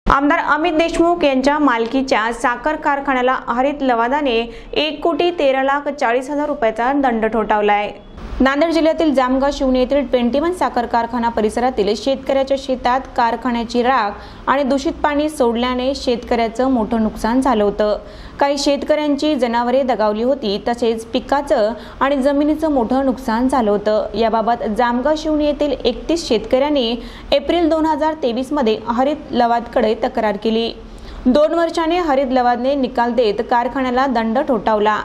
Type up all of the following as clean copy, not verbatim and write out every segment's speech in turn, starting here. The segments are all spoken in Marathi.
आमदार अमित देशमुख यांच्या मालकीच्या साखर कारखान्याला हरित लवादाने 1,13,40,000 रुपयाचा दंड ठोठावलाय। नांदेड जिल्ह्यातील जामगाव शिवणी येथील 21 साखर कारखाना परिसरातील शेतकऱ्याच्या शेतात कारखान्याची राख आणि दूषित पाणी सोडल्याने शेतकऱ्याचं मोठं नुकसान झालं होतं। काही शेतकऱ्यांची जनावरे दगावली होती, तसेच पिकाचं आणि जमिनीचं मोठं नुकसान झालं होतं। याबाबत जामगाव शिवणी येथील 31 शेतकऱ्यांनी एप्रिल 2023 मध्ये हरित लवादकडे तक्रार केली। 2 वर्षांनी हरित लवादने निकाल देत कारखान्याला दंड ठोठावला।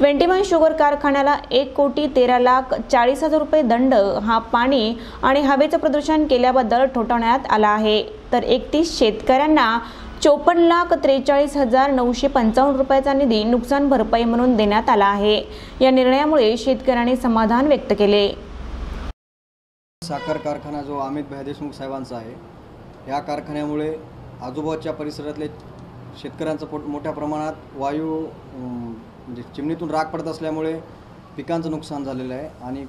21 शुगर कारखान्याला 1,13,40,000 रुपये दंड हा पाणी आणि हवेचं प्रदूषण केल्याबद्दल ठोठावण्यात आला आहे, तर 31 शेतकऱ्यांना 54,43,955 रुपयाचा निधी नुकसान भरपाई म्हणून देण्यात आला आहे। या निर्णयामुळे शेतकऱ्यांनी समाधान व्यक्त केले। साखर कारखाना जो अमित भाई देशमुख साहेबांचा आहे, या कारखान्यामुळे आजूबाजूच्या परिसरातले शेतकऱ्यांचं मोठ्या प्रमाणात वायू म्हणजे चिमणीतून राख पडत असल्यामुळे पिकांचं नुकसान झालेलं आहे आणि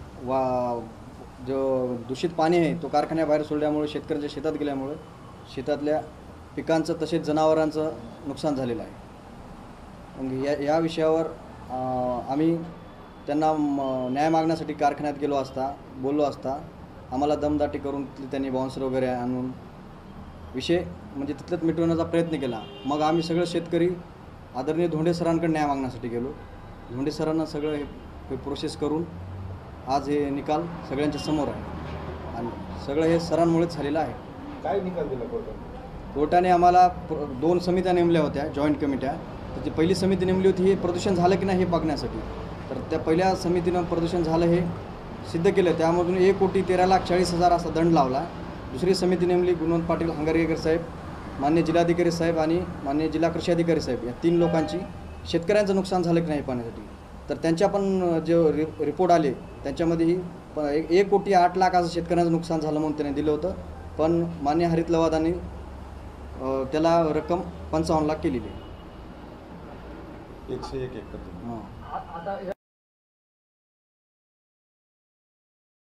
जो दूषित पाणी आहे तो कारखान्याबाहेर सोडल्यामुळे शेतकऱ्यांच्या शेतात गेल्यामुळे शेतातल्या पिकांचं तसेच जनावरांचं नुकसान झालेलं आहे। मग या विषयावर आम्ही त्यांना न्याय मागण्यासाठी कारखान्यात बोललो असता आम्हाला दमदाटी करून त्यांनी बाउन्सर वगैरे आणून विषय म्हणजे तिथलंच मिटवण्याचा प्रयत्न केला। मग आम्ही सगळे शेतकरी आदरणीय धोंडे सरांकडे न्याय मागण्यासाठी गेलो। धोंडे सरांना सगळं हे प्रोसेस करून आज हे निकाल सगळ्यांच्या समोर आहे आणि सगळं हे सरांमुळेच झालेलं आहे। काय निकाल दिला कोर्टाने? कोर्टाने आम्हाला 2 समित्या नेमल्या होत्या, जॉईंट कमिट्या। त्याची पहिली समिती नेमली होती हे प्रदूषण झालं की नाही हे बघण्यासाठी, तर त्या पहिल्या समितीनं प्रदूषण झालं हे सिद्ध केलं, त्यामधून 1,13,40,000 असा दंड लावला। दुसरी समिती नेमली गुणवंत पाटील हंगारगेकर साहेब, मान्य जिल्हाधिकारी साहेब आणि मान्य जिल्हा कृषी अधिकारी साहेब, या 3 लोकांची शेतकऱ्यांचं नुकसान झालं की नाही पाण्यासाठी, तर त्यांच्या पण जे रिपोर्ट आले त्यांच्यामध्येही 1,08,00,000 असं शेतकऱ्यांचं नुकसान झालं म्हणून त्याने दिलं होतं, पण मान्य हरित लवादाने त्याला रक्कम 55 लाख केलेली आहे। 101 एकर।